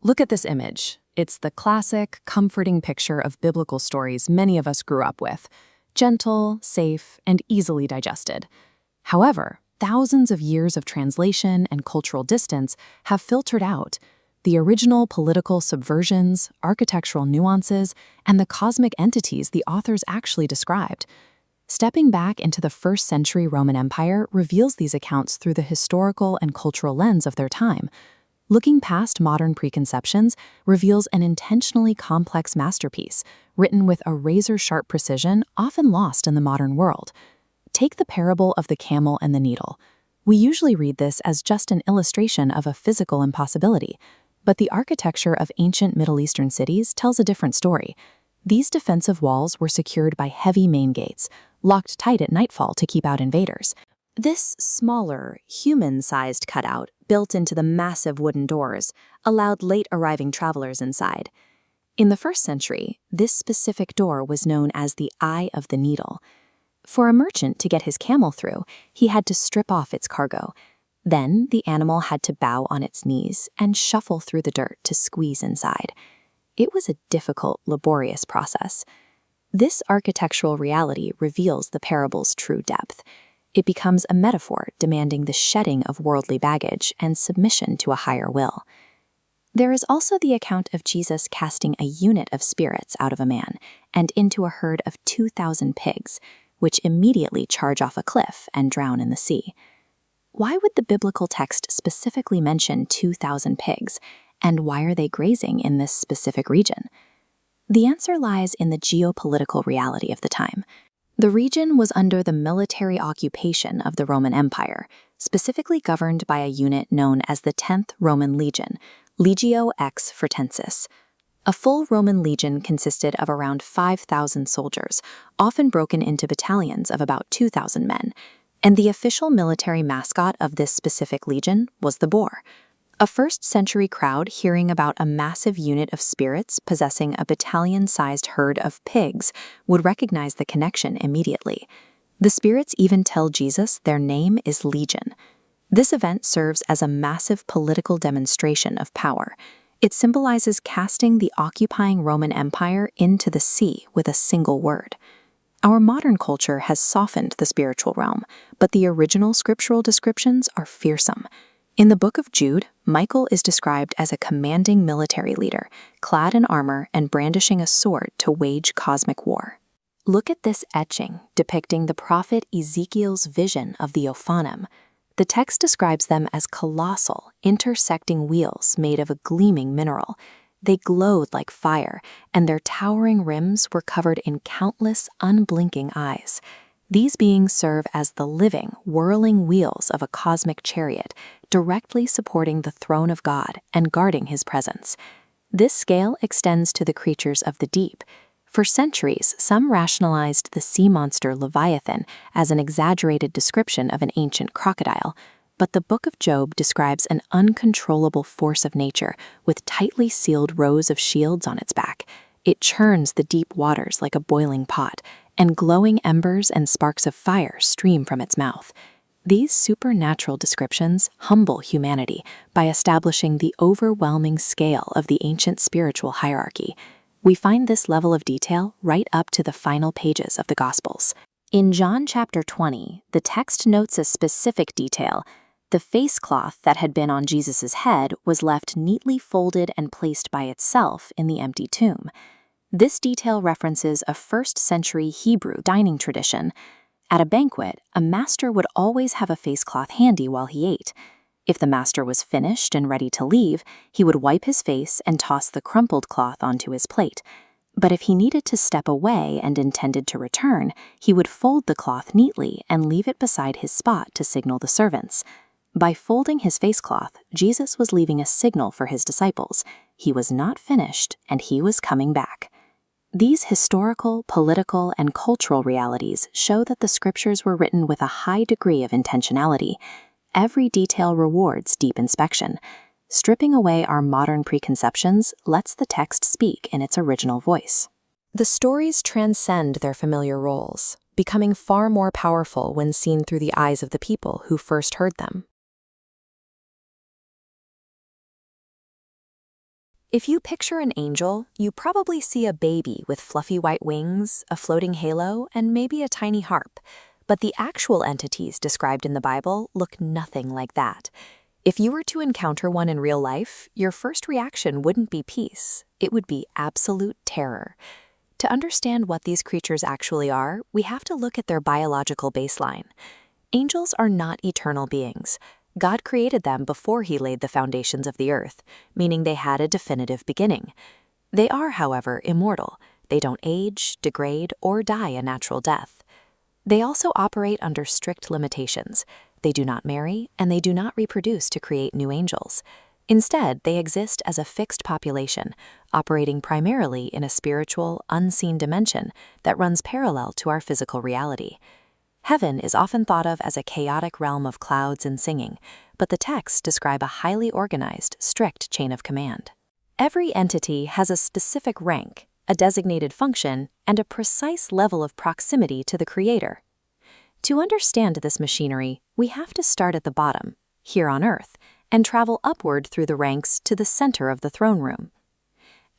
Look at this image. It's the classic, comforting picture of biblical stories many of us grew up with. Gentle, safe, and easily digested. However, thousands of years of translation and cultural distance have filtered out the original political subversions, architectural nuances, and the cosmic entities the authors actually described. Stepping back into the first-century Roman Empire reveals these accounts through the historical and cultural lens of their time. Looking past modern preconceptions reveals an intentionally complex masterpiece, written with a razor-sharp precision often lost in the modern world. Take the parable of the camel and the needle. We usually read this as just an illustration of a physical impossibility, but the architecture of ancient Middle Eastern cities tells a different story. These defensive walls were secured by heavy main gates, locked tight at nightfall to keep out invaders. This smaller, human-sized cutout, built into the massive wooden doors, allowed late-arriving travelers inside. In the 1st century, this specific door was known as the Eye of the Needle. For a merchant to get his camel through, he had to strip off its cargo. Then, the animal had to bow on its knees and shuffle through the dirt to squeeze inside. It was a difficult, laborious process. This architectural reality reveals the parable's true depth. It becomes a metaphor demanding the shedding of worldly baggage and submission to a higher will. There is also the account of Jesus casting a unit of spirits out of a man and into a herd of 2,000 pigs, which immediately charge off a cliff and drown in the sea. Why would the biblical text specifically mention 2,000 pigs, and why are they grazing in this specific region? The answer lies in the geopolitical reality of the time. The region was under the military occupation of the Roman Empire, specifically governed by a unit known as the 10th Roman Legion, Legio X Fretensis. A full Roman legion consisted of around 5,000 soldiers, often broken into battalions of about 2,000 men, and the official military mascot of this specific legion was the boar. A first-century crowd hearing about a massive unit of spirits possessing a battalion-sized herd of pigs would recognize the connection immediately. The spirits even tell Jesus their name is Legion. This event serves as a massive political demonstration of power. It symbolizes casting the occupying Roman Empire into the sea with a single word. Our modern culture has softened the spiritual realm, but the original scriptural descriptions are fearsome. In the book of Jude, Michael is described as a commanding military leader, clad in armor and brandishing a sword to wage cosmic war. Look at this etching depicting the prophet Ezekiel's vision of the Ophanim. The text describes them as colossal, intersecting wheels made of a gleaming mineral. They glowed like fire, and their towering rims were covered in countless, unblinking eyes. These beings serve as the living, whirling wheels of a cosmic chariot, directly supporting the throne of God and guarding his presence. This scale extends to the creatures of the deep. For centuries, some rationalized the sea monster Leviathan as an exaggerated description of an ancient crocodile, but the Book of Job describes an uncontrollable force of nature with tightly sealed rows of shields on its back. It churns the deep waters like a boiling pot, and glowing embers and sparks of fire stream from its mouth. These supernatural descriptions humble humanity by establishing the overwhelming scale of the ancient spiritual hierarchy. We find this level of detail right up to the final pages of the Gospels. In John chapter 20, the text notes a specific detail. The face cloth that had been on Jesus' head was left neatly folded and placed by itself in the empty tomb. This detail references a first-century Hebrew dining tradition. At a banquet, a master would always have a face cloth handy while he ate. If the master was finished and ready to leave, he would wipe his face and toss the crumpled cloth onto his plate. But if he needed to step away and intended to return, he would fold the cloth neatly and leave it beside his spot to signal the servants. By folding his face cloth, Jesus was leaving a signal for his disciples. He was not finished, and he was coming back. These historical, political, and cultural realities show that the scriptures were written with a high degree of intentionality. Every detail rewards deep inspection. Stripping away our modern preconceptions lets the text speak in its original voice. The stories transcend their familiar roles, becoming far more powerful when seen through the eyes of the people who first heard them. If you picture an angel, you probably see a baby with fluffy white wings, a floating halo, and maybe a tiny harp. But the actual entities described in the Bible look nothing like that. If you were to encounter one in real life, your first reaction wouldn't be peace. It would be absolute terror. To understand what these creatures actually are, we have to look at their biological baseline. Angels are not eternal beings. God created them before He laid the foundations of the earth, meaning they had a definitive beginning. They are, however, immortal. They don't age, degrade, or die a natural death. They also operate under strict limitations. They do not marry, and they do not reproduce to create new angels. Instead, they exist as a fixed population, operating primarily in a spiritual, unseen dimension that runs parallel to our physical reality. Heaven is often thought of as a chaotic realm of clouds and singing, but the texts describe a highly organized, strict chain of command. Every entity has a specific rank, a designated function, and a precise level of proximity to the Creator. To understand this machinery, we have to start at the bottom, here on Earth, and travel upward through the ranks to the center of the throne room.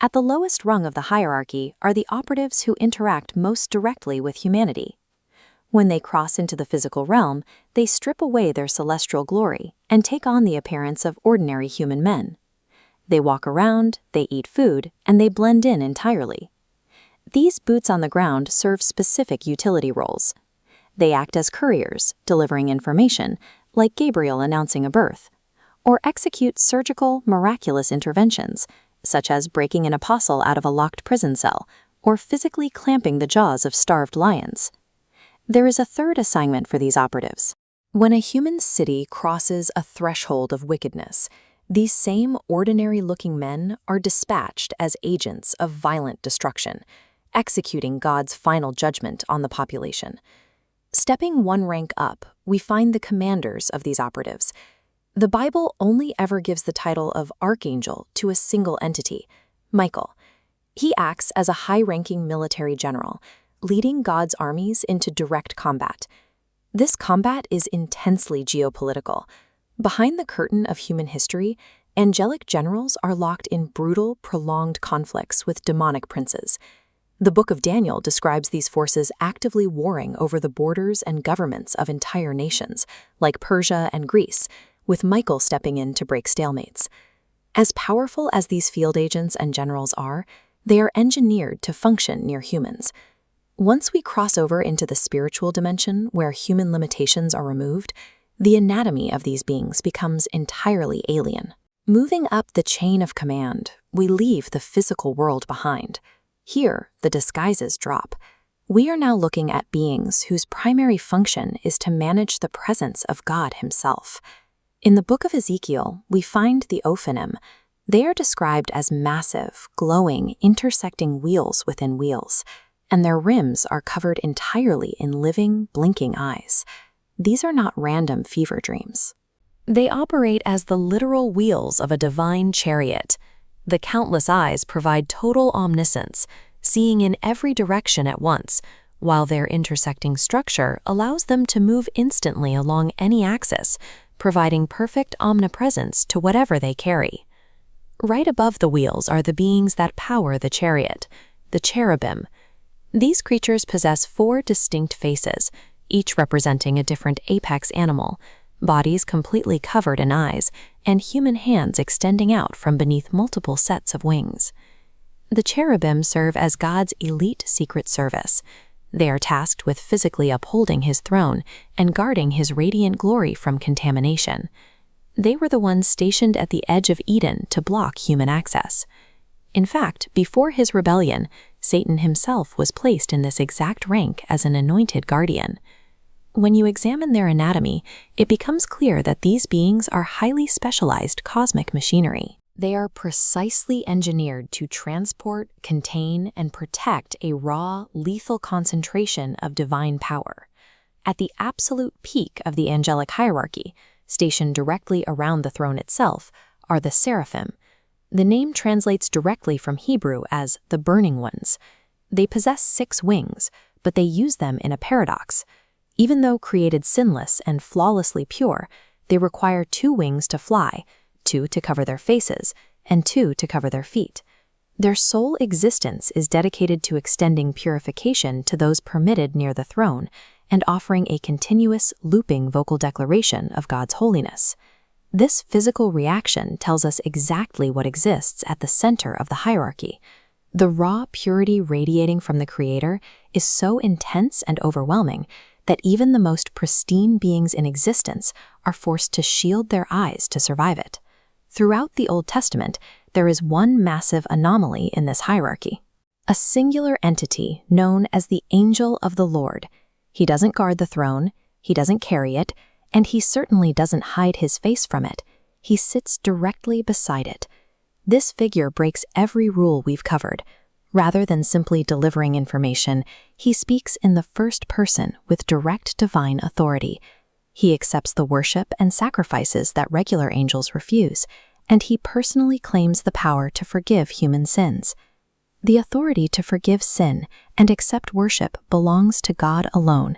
At the lowest rung of the hierarchy are the operatives who interact most directly with humanity. When they cross into the physical realm, they strip away their celestial glory and take on the appearance of ordinary human men. They walk around, they eat food, and they blend in entirely. These boots on the ground serve specific utility roles. They act as couriers, delivering information, like Gabriel announcing a birth, or execute surgical, miraculous interventions, such as breaking an apostle out of a locked prison cell, or physically clamping the jaws of starved lions. There is a third assignment for these operatives. When a human city crosses a threshold of wickedness, these same ordinary-looking men are dispatched as agents of violent destruction, executing God's final judgment on the population. Stepping one rank up, we find the commanders of these operatives. The Bible only ever gives the title of archangel to a single entity, Michael. He acts as a high-ranking military general, leading God's armies into direct combat. This combat is intensely geopolitical. Behind the curtain of human history, angelic generals are locked in brutal, prolonged conflicts with demonic princes. The Book of Daniel describes these forces actively warring over the borders and governments of entire nations, like Persia and Greece, with Michael stepping in to break stalemates. As powerful as these field agents and generals are, they are engineered to function near humans. Once we cross over into the spiritual dimension where human limitations are removed, the anatomy of these beings becomes entirely alien. Moving up the chain of command, we leave the physical world behind. Here, the disguises drop. We are now looking at beings whose primary function is to manage the presence of God Himself. In the book of Ezekiel, we find the Ophanim. They are described as massive, glowing, intersecting wheels within wheels, and their rims are covered entirely in living, blinking eyes. These are not random fever dreams. They operate as the literal wheels of a divine chariot. The countless eyes provide total omniscience, seeing in every direction at once, while their intersecting structure allows them to move instantly along any axis, providing perfect omnipresence to whatever they carry. Right above the wheels are the beings that power the chariot, the cherubim. These creatures possess 4 distinct faces, each representing a different apex animal, bodies completely covered in eyes, and human hands extending out from beneath multiple sets of wings. The cherubim serve as God's elite secret service. They are tasked with physically upholding His throne and guarding His radiant glory from contamination. They were the ones stationed at the edge of Eden to block human access. In fact, before his rebellion, Satan himself was placed in this exact rank as an anointed guardian. When you examine their anatomy, it becomes clear that these beings are highly specialized cosmic machinery. They are precisely engineered to transport, contain, and protect a raw, lethal concentration of divine power. At the absolute peak of the angelic hierarchy, stationed directly around the throne itself, are the seraphim. The name translates directly from Hebrew as the burning ones. They possess 6 wings, but they use them in a paradox. Even though created sinless and flawlessly pure, they require 2 wings to fly, 2 to cover their faces, and 2 to cover their feet. Their sole existence is dedicated to extending purification to those permitted near the throne and offering a continuous, looping vocal declaration of God's holiness. This physical reaction tells us exactly what exists at the center of the hierarchy. The raw purity radiating from the Creator is so intense and overwhelming that even the most pristine beings in existence are forced to shield their eyes to survive it. Throughout the Old Testament, there is one massive anomaly in this hierarchy: a singular entity known as the Angel of the Lord. He doesn't guard the throne, he doesn't carry it, and he certainly doesn't hide his face from it. He sits directly beside it. This figure breaks every rule we've covered. Rather than simply delivering information, he speaks in the first person with direct divine authority. He accepts the worship and sacrifices that regular angels refuse, and he personally claims the power to forgive human sins. The authority to forgive sin and accept worship belongs to God alone.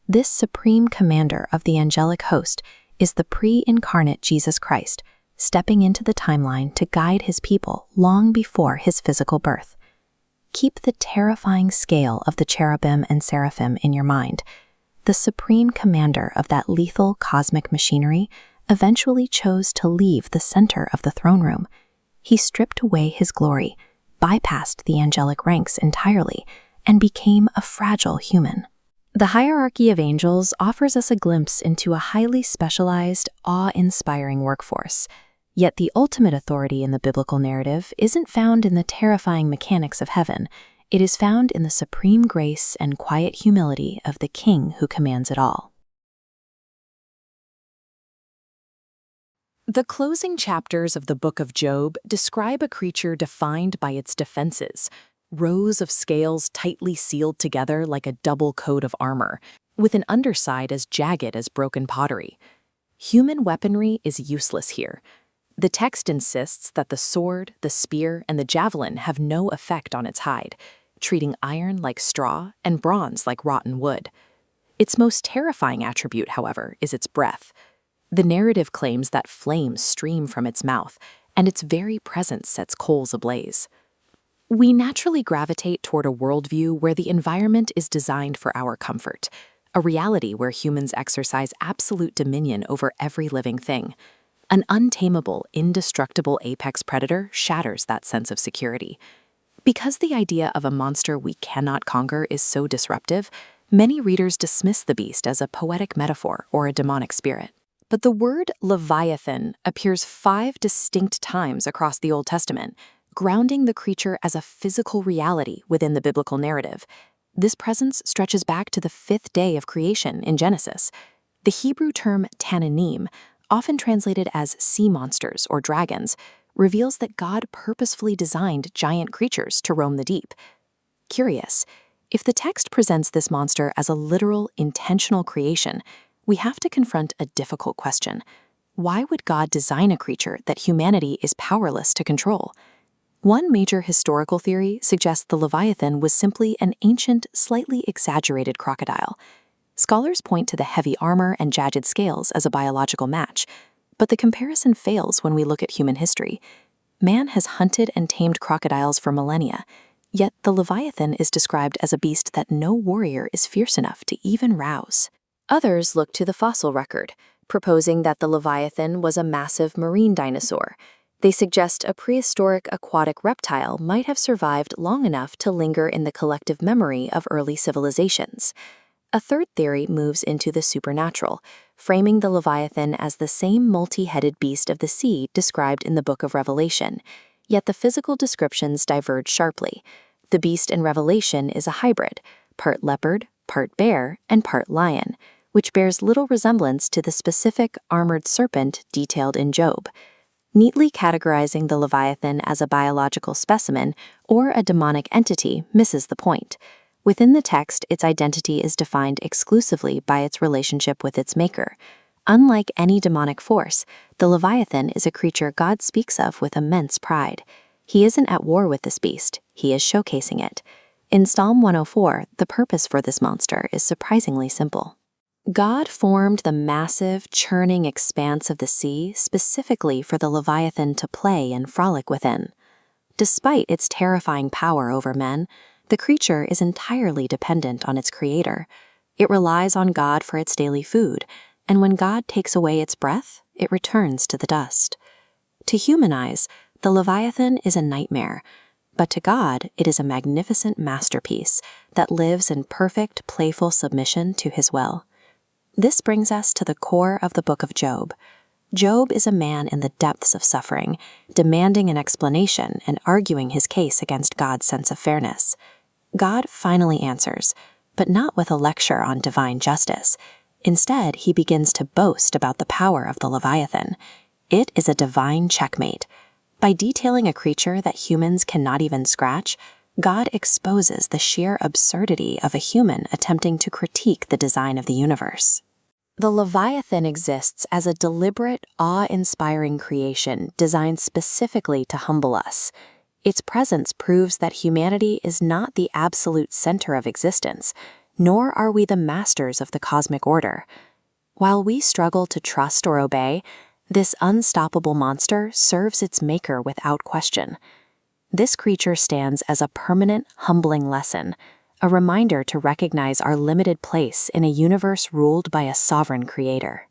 This supreme commander of the angelic host is the pre-incarnate Jesus Christ, stepping into the timeline to guide his people long before his physical birth. Keep the terrifying scale of the cherubim and seraphim in your mind. The supreme commander of that lethal cosmic machinery eventually chose to leave the center of the throne room. He stripped away his glory, bypassed the angelic ranks entirely, and became a fragile human. The hierarchy of angels offers us a glimpse into a highly specialized, awe-inspiring workforce. Yet the ultimate authority in the biblical narrative isn't found in the terrifying mechanics of heaven. It is found in the supreme grace and quiet humility of the King who commands it all. The closing chapters of the Book of Job describe a creature defined by its defenses, rows of scales tightly sealed together like a double coat of armor, with an underside as jagged as broken pottery. Human weaponry is useless here. The text insists that the sword, the spear, and the javelin have no effect on its hide, treating iron like straw and bronze like rotten wood. Its most terrifying attribute, however, is its breath. The narrative claims that flames stream from its mouth, and its very presence sets coals ablaze. We naturally gravitate toward a worldview where the environment is designed for our comfort, a reality where humans exercise absolute dominion over every living thing. An untamable, indestructible apex predator shatters that sense of security. Because the idea of a monster we cannot conquer is so disruptive, many readers dismiss the beast as a poetic metaphor or a demonic spirit. But the word Leviathan appears 5 distinct times across the Old Testament, grounding the creature as a physical reality within the biblical narrative. This presence stretches back to the 5th day of creation in Genesis. The Hebrew term Tananim, often translated as sea monsters or dragons, reveals that God purposefully designed giant creatures to roam the deep. Curious, if the text presents this monster as a literal, intentional creation, we have to confront a difficult question. Why would God design a creature that humanity is powerless to control? One major historical theory suggests the Leviathan was simply an ancient, slightly exaggerated crocodile. Scholars point to the heavy armor and jagged scales as a biological match, but the comparison fails when we look at human history. Man has hunted and tamed crocodiles for millennia, yet the Leviathan is described as a beast that no warrior is fierce enough to even rouse. Others look to the fossil record, proposing that the Leviathan was a massive marine dinosaur. They suggest a prehistoric aquatic reptile might have survived long enough to linger in the collective memory of early civilizations. A third theory moves into the supernatural, framing the Leviathan as the same multi-headed beast of the sea described in the Book of Revelation, yet the physical descriptions diverge sharply. The beast in Revelation is a hybrid, part leopard, part bear, and part lion, which bears little resemblance to the specific armored serpent detailed in Job. Neatly categorizing the Leviathan as a biological specimen or a demonic entity misses the point. Within the text, its identity is defined exclusively by its relationship with its maker. Unlike any demonic force, the Leviathan is a creature God speaks of with immense pride. He isn't at war with this beast, he is showcasing it. In Psalm 104, the purpose for this monster is surprisingly simple. God formed the massive, churning expanse of the sea specifically for the Leviathan to play and frolic within. Despite its terrifying power over men, the creature is entirely dependent on its creator. It relies on God for its daily food, and when God takes away its breath, it returns to the dust. To human eyes, the Leviathan is a nightmare, but to God, it is a magnificent masterpiece that lives in perfect, playful submission to his will. This brings us to the core of the book of Job. Job is a man in the depths of suffering, demanding an explanation and arguing his case against God's sense of fairness. God finally answers, but not with a lecture on divine justice. Instead, he begins to boast about the power of the Leviathan. It is a divine checkmate. By detailing a creature that humans cannot even scratch, God exposes the sheer absurdity of a human attempting to critique the design of the universe. The Leviathan exists as a deliberate, awe-inspiring creation designed specifically to humble us. Its presence proves that humanity is not the absolute center of existence, nor are we the masters of the cosmic order. While we struggle to trust or obey, this unstoppable monster serves its maker without question. This creature stands as a permanent, humbling lesson, a reminder to recognize our limited place in a universe ruled by a sovereign creator.